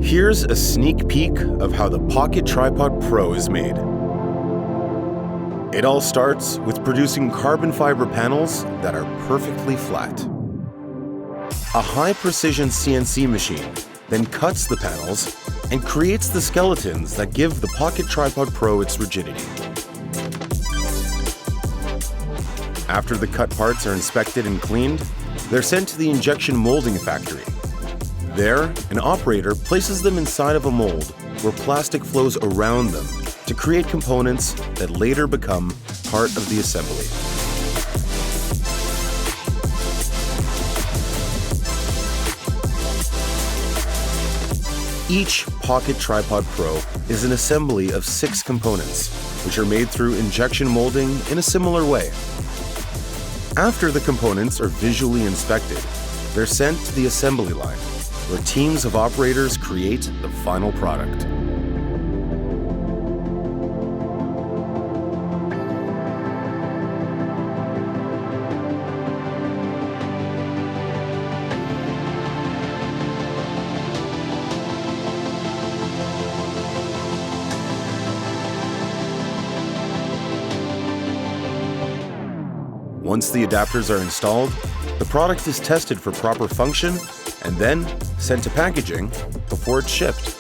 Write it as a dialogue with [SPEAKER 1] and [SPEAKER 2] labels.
[SPEAKER 1] Here's a sneak peek of how the Pocket Tripod Pro is made. It all starts with producing carbon fiber panels that are perfectly flat. A high-precision CNC machine then cuts the panels and creates the skeletons that give the Pocket Tripod Pro its rigidity. After the cut parts are inspected and cleaned, they're sent to the injection molding factory. There, an operator places them inside of a mold where plastic flows around them to create components that later become part of the assembly. Each Pocket Tripod Pro is an assembly of 6 components, which are made through injection molding in a similar way. After the components are visually inspected, they're sent to the assembly line, where teams of operators create the final product. Once the adapters are installed, the product is tested for proper function and then sent to packaging before it's shipped.